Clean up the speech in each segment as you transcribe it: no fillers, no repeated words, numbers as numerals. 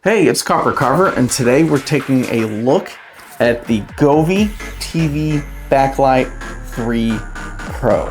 Hey, it's CopperCarver, and today we're taking a look at the Govee TV Backlight 3 Pro.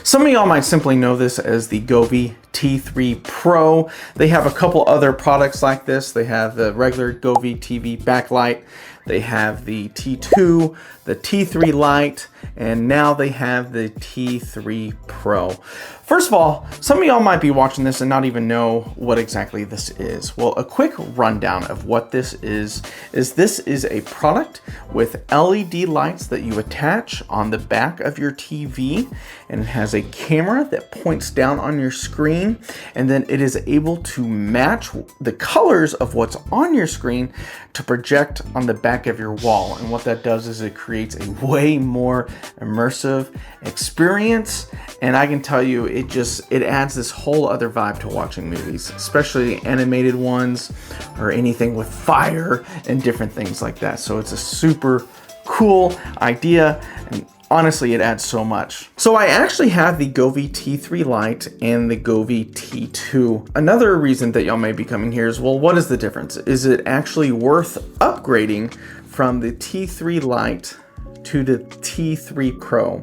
Some of y'all might simply know this as the Govee T3 Pro. They have a couple other products like this. They have the regular Govee TV Backlight. They have the T2, the T3 Lite, and now they have the T3 Pro. First of all, some of y'all might be watching this and not even know what exactly this is. Well, a quick rundown of what this is this is a product with LED lights that you attach on the back of your TV, and it has a camera that points down on your screen, and then it is able to match the colors of what's on your screen to project on the back of your wall. And what that does is it creates a way more immersive experience, and I can tell you it adds this whole other vibe to watching movies, especially animated ones or anything with fire and different things like that. So it's a super cool idea, and honestly, it adds so much. So I actually have the Govee T3 Lite and the Govee T2. Another reason that y'all may be coming here is, well, what is the difference? Is it actually worth upgrading from the T3 Lite to the T3 Pro?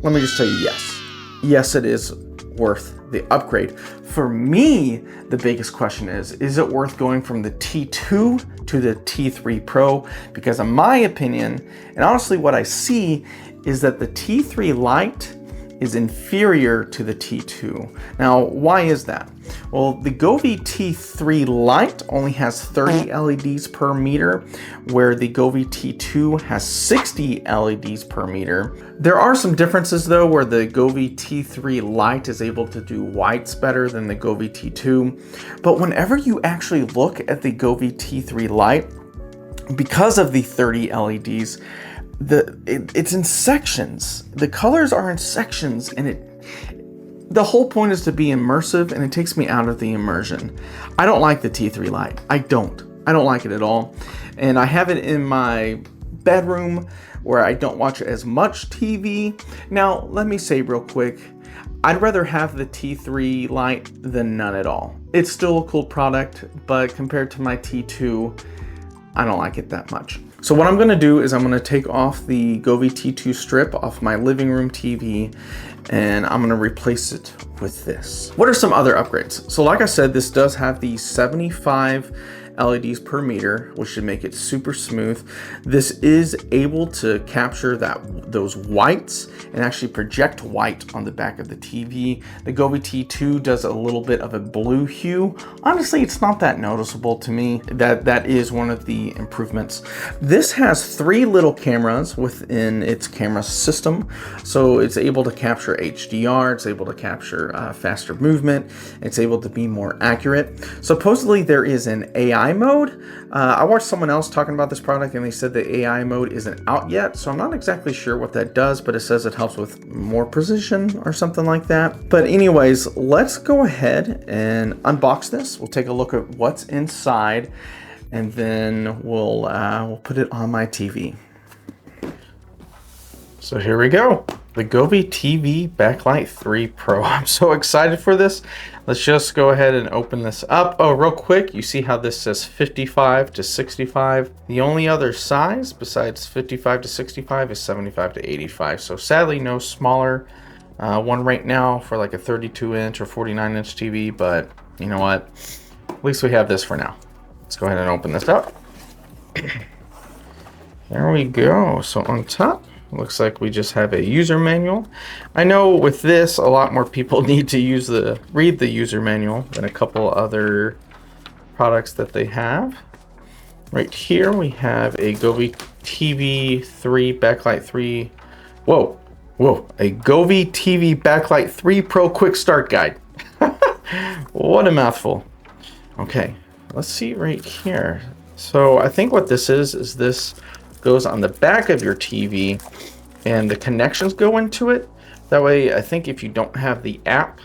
Let me just tell you, yes. Yes, it is worth the upgrade. For me, the biggest question is it worth going from the T2 to the T3 Pro? Because in my opinion, and honestly what I see, is that the T3 Lite is inferior to the T2. Now, why is that? Well, the Govee T3 Lite only has 30 LEDs per meter, where the Govee T2 has 60 LEDs per meter. There are some differences though, where the Govee T3 Lite is able to do whites better than the Govee T2. But whenever you actually look at the Govee T3 Lite, because of the 30 LEDs, it's in sections. The colors are in sections, and the whole point is to be immersive, and it takes me out of the immersion. I don't like the T3 Lite. I don't like it at all. And I have it in my bedroom where I don't watch as much TV. Now, let me say real quick, I'd rather have the T3 Lite than none at all. It's still a cool product, but compared to my T2, I don't like it that much. So what I'm gonna do is I'm gonna take off the Govee T2 strip off my living room TV, and I'm gonna replace it with this. What are some other upgrades? So like I said, this does have the 75 LEDs per meter, which should make it super smooth. This is able to capture those whites and actually project white on the back of the TV. The Govee T2 does a little bit of a blue hue. Honestly, it's not that noticeable to me. That is one of the improvements. This has 3 little cameras within its camera system. So it's able to capture HDR, it's able to capture faster movement, it's able to be more accurate. Supposedly there is an AI mode. I watched someone else talking about this product, and they said the AI mode isn't out yet, so I'm not exactly sure what that does, but it says it helps with more precision or something like that. But anyways, let's go ahead and unbox this. We'll take a look at what's inside, and then we'll put it on my TV. So here we go. The Govee TV Backlight 3 Pro. I'm so excited for this. Let's just go ahead and open this up. Oh, real quick, you see how this says 55 to 65? The only other size besides 55 to 65 is 75 to 85. So sadly, no smaller one right now for like a 32-inch or 49-inch TV, but you know what? At least we have this for now. Let's go ahead and open this up. There we go. So on top, looks like we just have a user manual. I know with this, a lot more people need to read the user manual than a couple other products that they have. Right here we have a Govee TV3 Backlight 3. Whoa, a Govee TV Backlight 3 Pro Quick Start Guide. What a mouthful. Okay, let's see right here. So I think what this is this goes on the back of your TV, and the connections go into it. That way, I think if you don't have the app,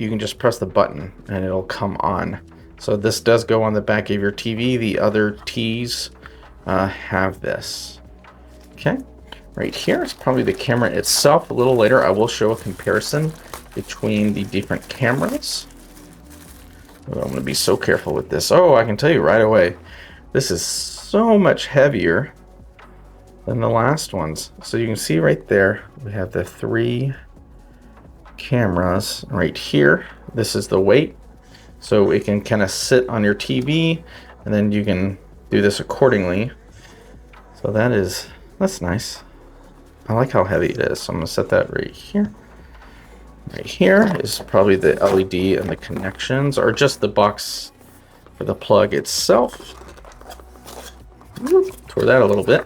you can just press the button and it'll come on. So this does go on the back of your TV. The other T's have this. Okay, right here is probably the camera itself. A little later I will show a comparison between the different cameras. Oh, I'm going to be so careful with this. Oh, I can tell you right away, this is so much heavier than the last ones. So you can see right there, we have the 3 cameras right here. This is the weight. So it can kind of sit on your TV, and then you can do this accordingly. So that's nice. I like how heavy it is. So I'm gonna set that right here. Right here is probably the LED and the connections, or just the box for the plug itself. Tore that a little bit.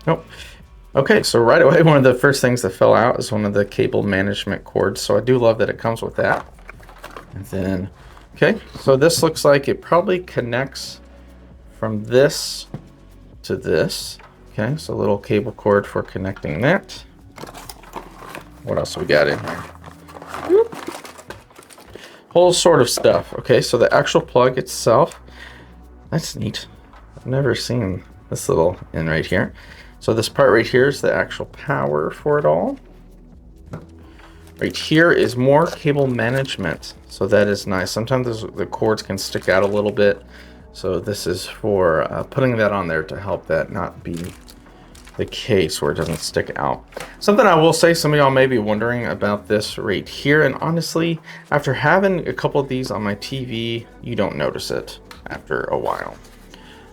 Oh, okay, so right away, one of the first things that fell out is one of the cable management cords. So I do love that it comes with that. And then, okay, so this looks like it probably connects from this to this. Okay, so a little cable cord for connecting that. What else we got in here? Whole sort of stuff. Okay, so the actual plug itself, that's neat. I've never seen this little in right here. So this part right here is the actual power for it all. Right here is more cable management. So that is nice. Sometimes the cords can stick out a little bit. So this is for putting that on there to help that not be the case where it doesn't stick out. Something I will say, some of y'all may be wondering about this right here. And honestly, after having a couple of these on my TV, you don't notice it after a while.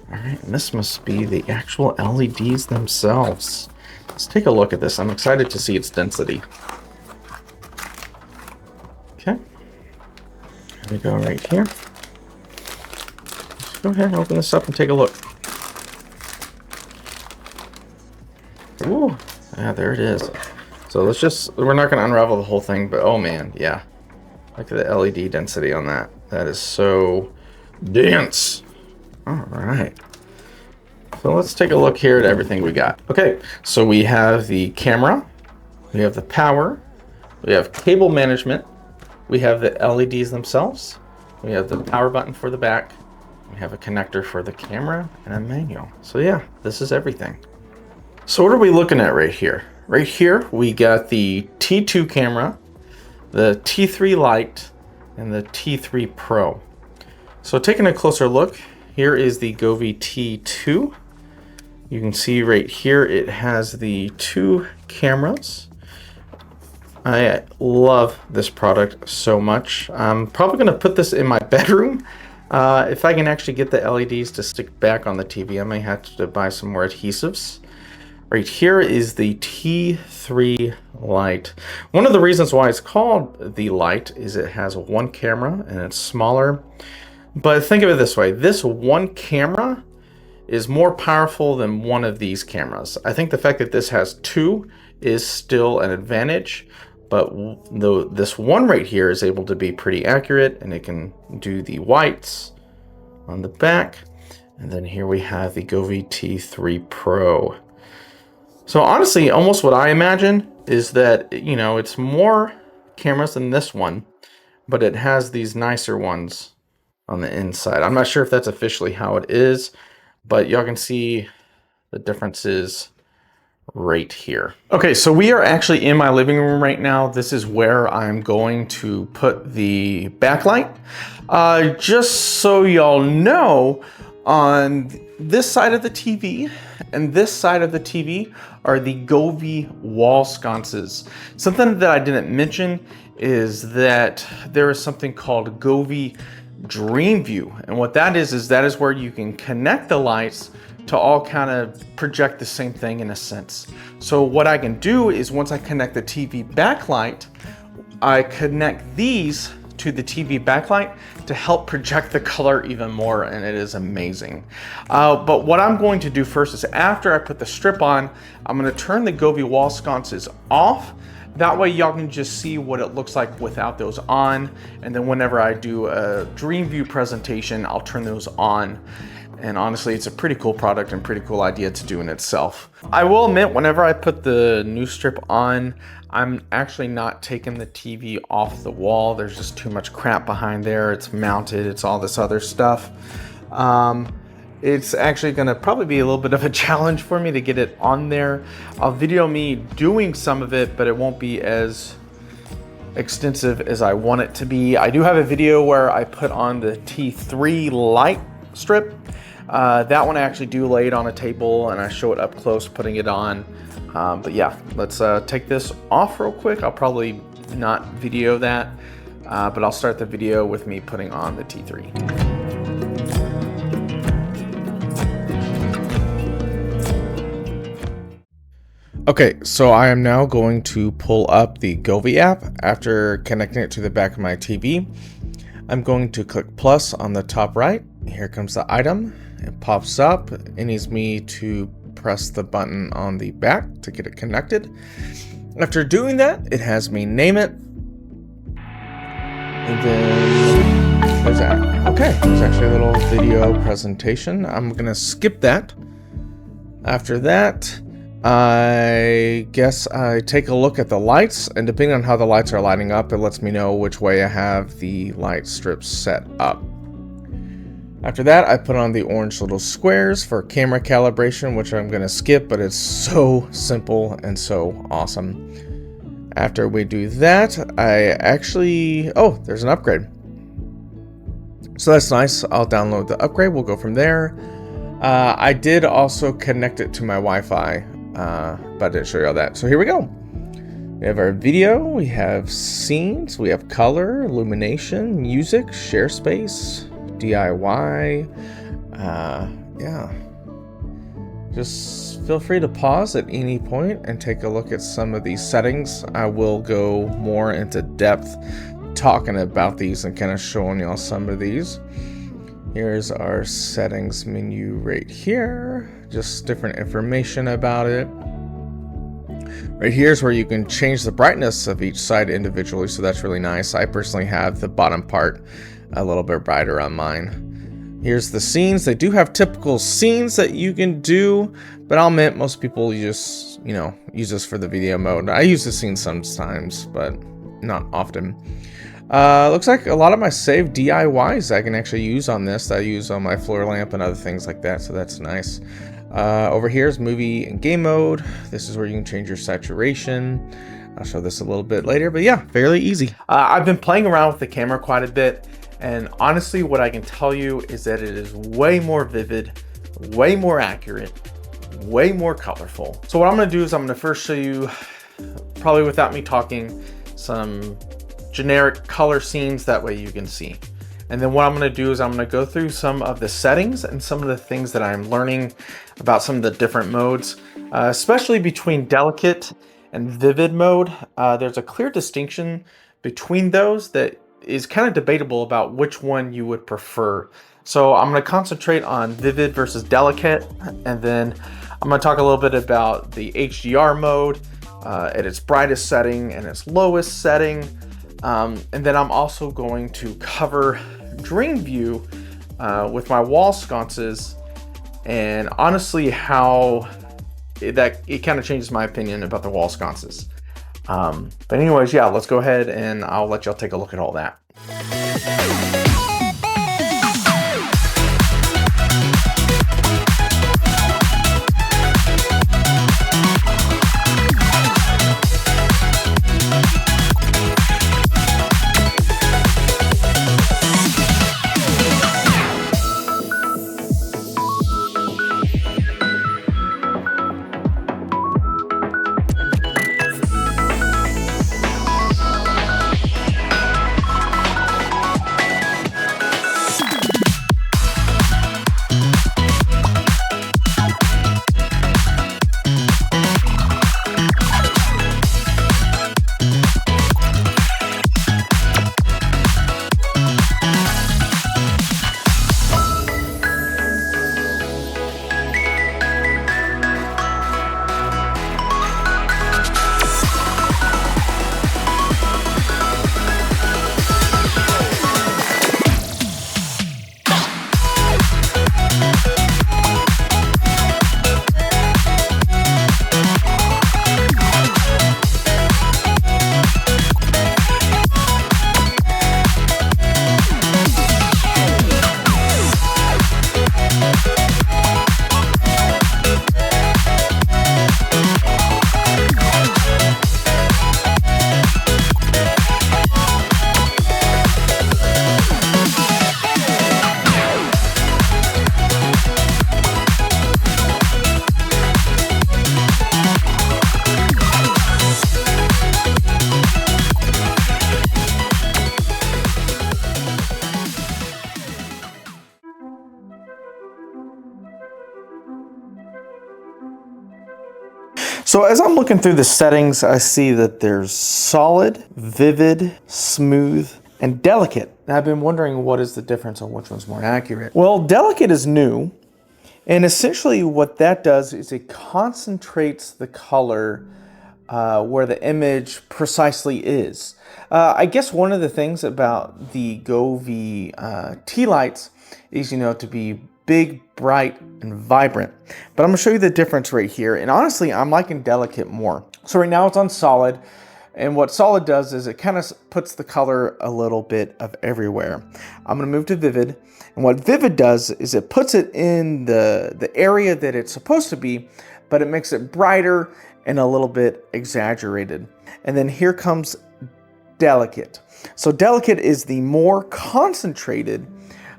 All right, and this must be the actual LEDs themselves. Let's take a look at this. I'm excited to see its density. Okay, here we go right here. Let's go ahead and open this up and take a look. Ooh, yeah, there it is. So we're not gonna unravel the whole thing, but oh man, yeah. Look at the LED density on that. That is so dense. All right. So let's take a look here at everything we got. Okay, so we have the camera, we have the power, we have cable management, we have the LEDs themselves, we have the power button for the back, we have a connector for the camera, and a manual. So yeah, this is everything. So what are we looking at right here? Right here, we got the T2 camera, the T3 Lite, and the T3 Pro. So taking a closer look, here is the Govee T2. You can see right here, it has the 2 cameras. I love this product so much. I'm probably gonna put this in my bedroom. If I can actually get the LEDs to stick back on the TV, I may have to buy some more adhesives. Right here is the T3 Lite. One of the reasons why it's called the Lite is it has 1 camera and it's smaller. But think of it this way, this 1 camera is more powerful than one of these cameras. I think the fact that this has 2 is still an advantage, but this one right here is able to be pretty accurate, and it can do the whites on the back. And then here we have the Govee T3 Pro. So honestly, almost what I imagine is that, you know, it's more cameras than this one, but it has these nicer ones on the inside. I'm not sure if that's officially how it is, but y'all can see the differences right here. Okay, so we are actually in my living room right now. This is where I'm going to put the backlight. Just so y'all know, on this side of the TV and this side of the TV are the Govee wall sconces. Something that I didn't mention is that there is something called Govee DreamView, and what that is where you can connect the lights to all kind of project the same thing in a sense. So what I can do is once I connect the TV backlight, I connect these to the TV backlight to help project the color even more, and it is amazing. But what I'm going to do first is after I put the strip on, I'm going to turn the Govee wall sconces off. That way y'all can just see what it looks like without those on. And then whenever I do a DreamView presentation, I'll turn those on. And honestly, it's a pretty cool product and pretty cool idea to do in itself. I will admit, whenever I put the new strip on, I'm actually not taking the TV off the wall. There's just too much crap behind there. It's mounted, it's all this other stuff. It's actually gonna probably be a little bit of a challenge for me to get it on there. I'll video me doing some of it, but it won't be as extensive as I want it to be. I do have a video where I put on the T3 Lite strip. That one I actually do lay it on a table and I show it up close putting it on. But yeah, let's take this off real quick. I'll probably not video that, but I'll start the video with me putting on the T3. Okay, so I am now going to pull up the Govee app after connecting it to the back of my TV. I'm going to click plus on the top right. Here comes the item. It pops up. It needs me to press the button on the back to get it connected. After doing that, it has me name it. And then there's that. Okay, there's actually a little video presentation. I'm gonna skip that. After that, I guess I take a look at the lights, and depending on how the lights are lighting up, it lets me know which way I have the light strips set up. After that, I put on the orange little squares for camera calibration, which I'm going to skip, but it's so simple and so awesome. After we do that, I actually... oh, there's an upgrade. So that's nice. I'll download the upgrade. We'll go from there. I did also connect it to my Wi-Fi, but I didn't show you all that. So here we go. We have our video, we have scenes, we have color, illumination, music, share space, DIY. Yeah. Just feel free to pause at any point and take a look at some of these settings. I will go more into depth talking about these and kind of showing y'all some of these. Here's our settings menu right here. Just different information about it. Right here is where you can change the brightness of each side individually, so that's really nice. I personally have the bottom part a little bit brighter on mine. Here's the scenes. They do have typical scenes that you can do, but I'll admit most people just, use this for the video mode. I use the scene sometimes, but not often. Looks like a lot of my saved DIYs I can actually use on this that I use on my floor lamp and other things like that, so that's nice. Over here is movie and game mode. This is where you can change your saturation. I'll show this a little bit later, but yeah, fairly easy. I've been playing around with the camera quite a bit, and honestly what I can tell you is that it is way more vivid, way more accurate, way more colorful. So what I'm going to do is I'm going to first show you, probably without me talking, some generic color scenes, that way you can see. And then what I'm going to do is I'm going to go through some of the settings and some of the things that I'm learning about some of the different modes, especially between delicate and vivid mode. There's a clear distinction between those that is kind of debatable about which one you would prefer. So I'm going to concentrate on vivid versus delicate, and then I'm going to talk a little bit about the HDR mode at its brightest setting and its lowest setting. And then I'm also going to cover DreamView with my wall sconces, and honestly how it kind of changes my opinion about the wall sconces. But anyways, yeah, let's go ahead and I'll let y'all take a look at all that. So as I'm looking through the settings, I see that there's solid, vivid, smooth, and delicate. And I've been wondering what is the difference on which one's more accurate. Well, delicate is new, and essentially what that does is it concentrates the color where the image precisely is. I guess one of the things about the Govee T-Lites is, to be big, bright, and vibrant. But I'm gonna show you the difference right here. And honestly, I'm liking delicate more. So right now it's on solid. And what solid does is it kind of puts the color a little bit of everywhere. I'm gonna move to vivid. And what vivid does is it puts it in the area that it's supposed to be, but it makes it brighter and a little bit exaggerated. And then here comes delicate. So delicate is the more concentrated,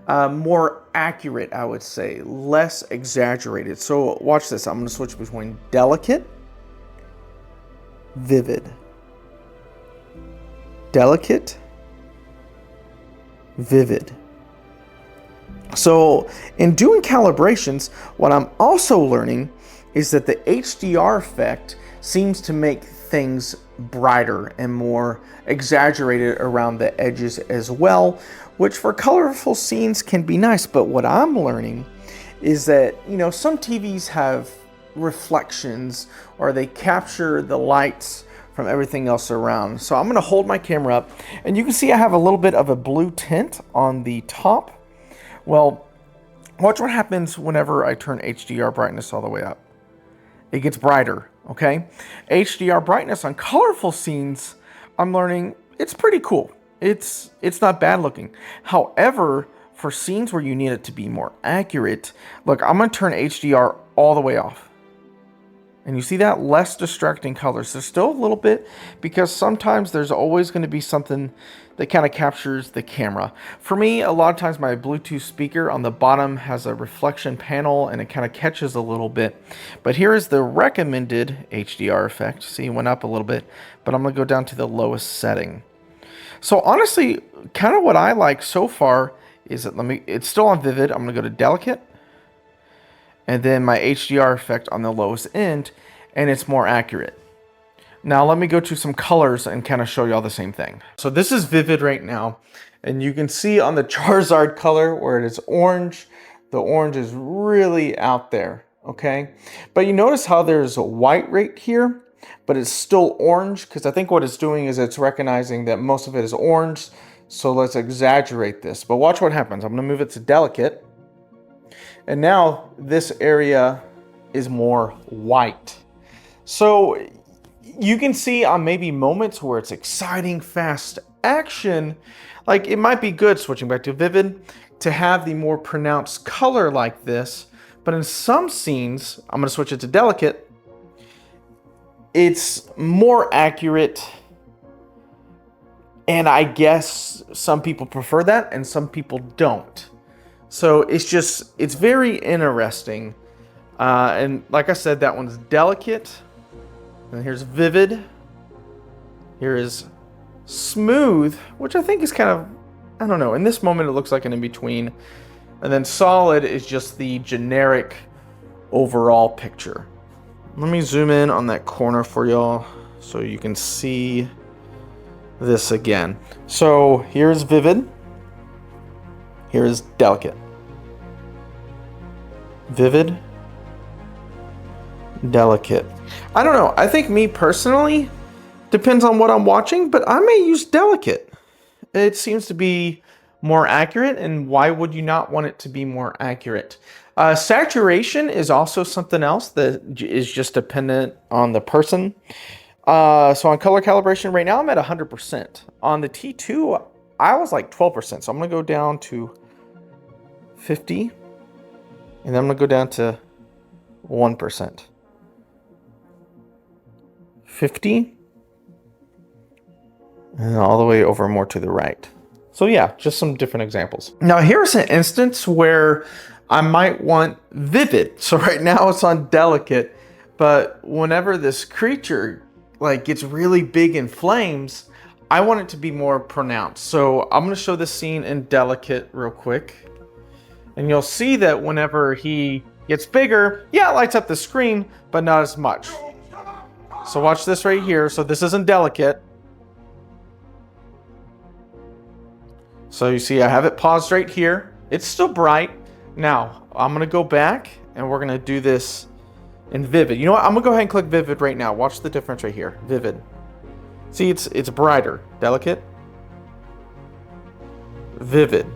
more accurate, I would say, less exaggerated. So watch this. I'm going to switch between delicate, vivid, delicate, vivid. So in doing calibrations, what I'm also learning is that the HDR effect seems to make things brighter and more exaggerated around the edges as well, which for colorful scenes can be nice. But what I'm learning is that, some TVs have reflections or they capture the lights from everything else around. So I'm gonna hold my camera up and you can see I have a little bit of a blue tint on the top. Well, watch what happens whenever I turn HDR brightness all the way up. It gets brighter, okay? HDR brightness on colorful scenes, I'm learning it's pretty cool. It's not bad looking. However, for scenes where you need it to be more accurate, look, I'm gonna turn HDR all the way off. And you see that? Less distracting colors. There's still a little bit because sometimes there's always going to be something that kind of captures the camera. For me, a lot of times my Bluetooth speaker on the bottom has a reflection panel and it kind of catches a little bit. But here is the recommended HDR effect. See, it went up a little bit, but I'm going to go down to the lowest setting. So honestly, kind of what I like so far is that it's still on vivid. I'm going to go to delicate. And then my HDR effect on the lowest end, and it's more accurate. Now let me go to some colors and kind of show you all the same thing. So this is vivid right now, and you can see on the Charizard color where it is orange, the orange is really out there, okay? But you notice how there's a white right here, but it's still orange, because I think what it's doing is it's recognizing that most of it is orange, so let's exaggerate this. But watch what happens. I'm gonna move it to delicate. And now this area is more white. So you can see on maybe moments where it's exciting, fast action, like it might be good, switching back to vivid, to have the more pronounced color like this. But in some scenes, I'm gonna switch it to delicate, it's more accurate. And I guess some people prefer that and some people don't. So it's very interesting. And like I said, that one's delicate. And here's vivid. Here is smooth, which I think is kind of, I don't know. In this moment, it looks like an in-between. And then solid is just the generic overall picture. Let me zoom in on that corner for y'all so you can see this again. So here's vivid. Here is delicate. Vivid, delicate. I don't know. I think me personally, depends on what I'm watching, but I may use delicate. It seems to be more accurate, and why would you not want it to be more accurate? Saturation is also something else that is just dependent on the person. So on color calibration right now, I'm at 100%. On the T2, I was like 12%. So I'm going to go down to 50. And then I'm going to go down to 1%. 50. And all the way over more to the right. So yeah, just some different examples. Now here's an instance where I might want vivid. So right now it's on delicate, but whenever this creature like gets really big in flames, I want it to be more pronounced. So I'm going to show this scene in delicate real quick. And you'll see that whenever he gets bigger, yeah, it lights up the screen, but not as much. So watch this right here. So this isn't delicate. So you see I have it paused right here. It's still bright. Now I'm gonna go back and we're gonna do this in vivid. You know what? I'm gonna go ahead and click vivid right now. Watch the difference right here. Vivid. See, it's brighter. Delicate. Vivid.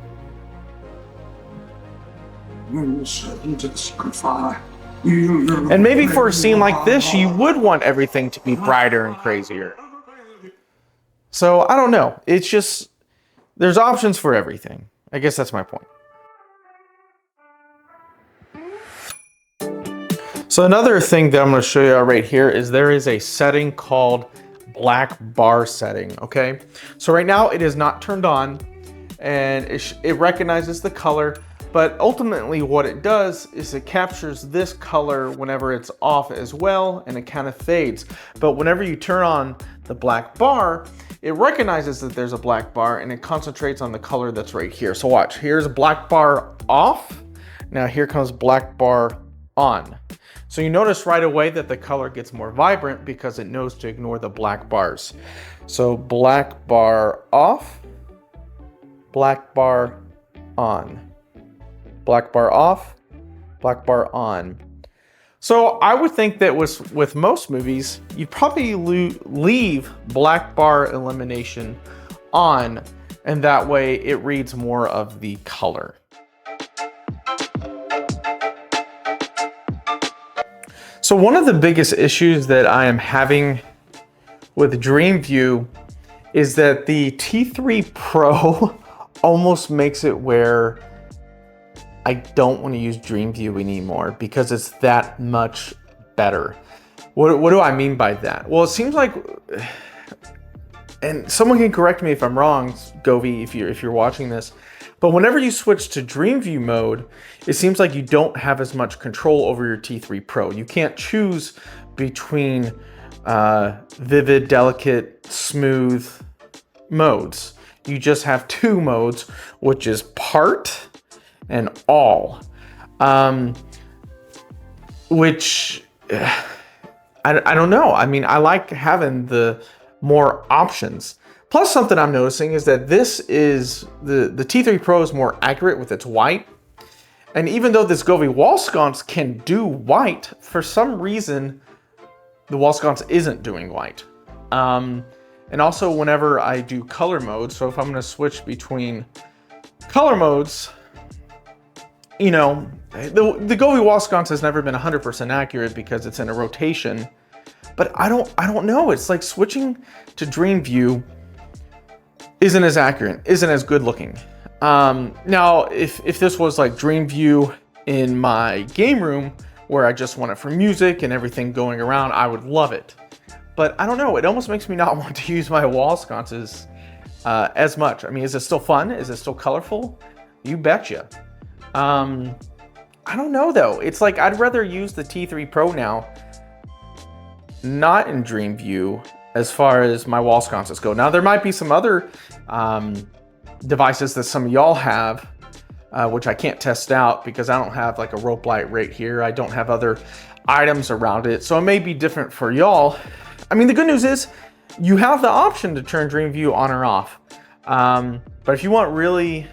And maybe for a scene like this, you would want everything to be brighter and crazier. So I don't know. It's just, there's options for everything. I guess that's my point. So another thing that I'm going to show you right here is there is a setting called black bar setting. Okay. So right now it is not turned on and it recognizes the color. But ultimately what it does is it captures this color whenever it's off as well, and it kind of fades. But whenever you turn on the black bar, it recognizes that there's a black bar and it concentrates on the color that's right here. So watch, here's black bar off. Now here comes black bar on. So you notice right away that the color gets more vibrant because it knows to ignore the black bars. So black bar off, black bar on. Black bar off, black bar on. So I would think that with most movies, you probably leave black bar illumination on, and that way it reads more of the color. So one of the biggest issues that I am having with DreamView is that the T3 Pro almost makes it where I don't want to use DreamView anymore because it's that much better. What do I mean by that? Well, it seems like, and someone can correct me if I'm wrong, Govee, if you're watching this, but whenever you switch to DreamView mode, it seems like you don't have as much control over your T3 Pro. You can't choose between vivid, delicate, smooth modes. You just have two modes, which is part and all, which I don't know. I mean, I like having the more options. Plus something I'm noticing is that this is, the T3 Pro is more accurate with its white. And even though this Govee wall sconce can do white, for some reason, the wall sconce isn't doing white. And also whenever I do color mode, so if I'm gonna switch between color modes, you know, the Govee wall sconce has never been 100% accurate because it's in a rotation, but I don't know. It's like switching to DreamView isn't as accurate, isn't as good looking. Now, if this was like DreamView in my game room where I just want it for music and everything going around, I would love it. But I don't know, it almost makes me not want to use my wall sconces as much. I mean, is it still fun? Is it still colorful? You betcha. I don't know though. It's like, I'd rather use the T3 Pro now, not in DreamView as far as my wall sconces go. Now there might be some other devices that some of y'all have, which I can't test out because I don't have like a rope light right here. I don't have other items around it. So it may be different for y'all. I mean, the good news is you have the option to turn DreamView on or off. But if you want really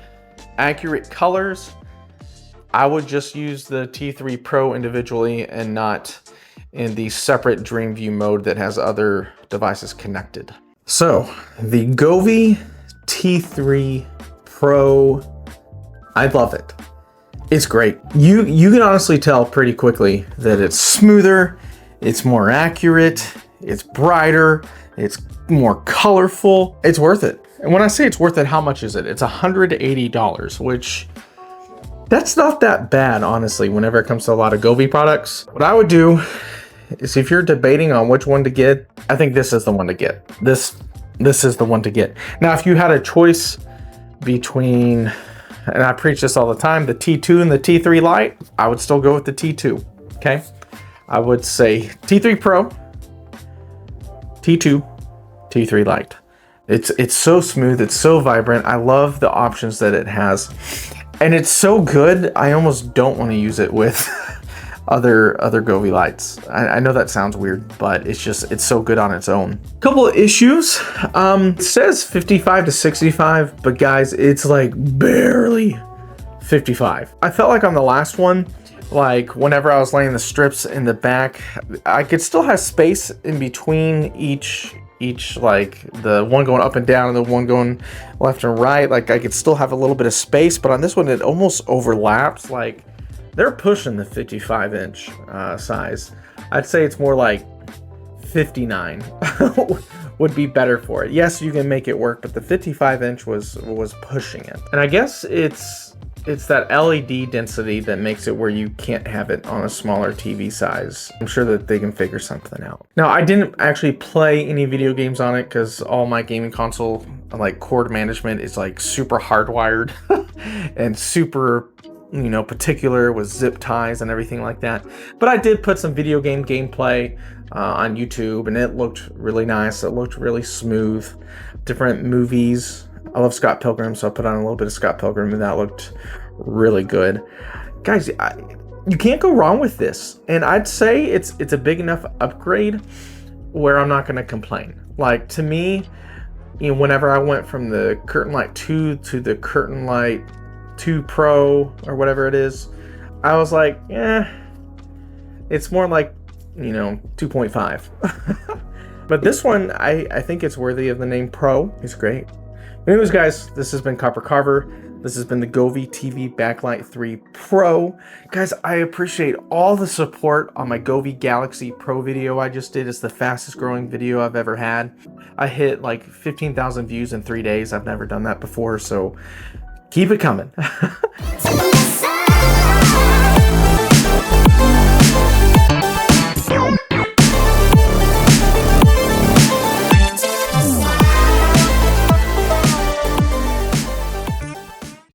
accurate colors, I would just use the T3 Pro individually and not in the separate DreamView mode that has other devices connected. So the Govee T3 Pro, I love it. It's great. You can honestly tell pretty quickly that it's smoother, it's more accurate, it's brighter, it's more colorful. It's worth it. And when I say it's worth it, how much is it? It's $180, which that's not that bad, honestly, whenever it comes to a lot of Govee products. What I would do is, if you're debating on which one to get, I think this is the one to get. This is the one to get. Now, if you had a choice between, and I preach this all the time, the T2 and the T3 Lite, I would still go with the T2, okay? I would say T3 Pro, T2, T3 Lite. It's so smooth, it's so vibrant. I love the options that it has. And it's so good, I almost don't want to use it with other Govee lights. I know that sounds weird, but it's so good on its own. Couple of issues. It says 55 to 65, but guys, it's like barely 55. I felt like on the last one, like whenever I was laying the strips in the back, I could still have space in between each like the one going up and down and the one going left and right. Like I could still have a little bit of space, but on this one it almost overlaps. Like they're pushing the 55-inch size. I'd say it's more like 59 would be better for it. Yes, you can make it work, but the 55-inch was pushing it. And I guess it's that LED density that makes it where you can't have it on a smaller TV size. I'm sure that they can figure something out. Now, I didn't actually play any video games on it because all my gaming console like cord management is like super hardwired and super, you know, particular with zip ties and everything like that. But I did put some video game gameplay on YouTube, and it looked really nice. It looked really smooth. Different movies. I love Scott Pilgrim, so I put on a little bit of Scott Pilgrim, and that looked really good. Guys, you can't go wrong with this. And I'd say it's a big enough upgrade where I'm not going to complain. Like, to me, you know, whenever I went from the Curtain Light 2 to the Curtain Light 2 Pro or whatever it is, I was like, it's more like, you know, 2.5. But this one, I think it's worthy of the name Pro. It's great. Anyways, guys, this has been CopperCarver. This has been the Govee TV Backlight 3 Pro. Guys, I appreciate all the support on my Govee Galaxy Pro video I just did. It's the fastest growing video I've ever had. I hit like 15,000 views in 3 days. I've never done that before, so keep it coming.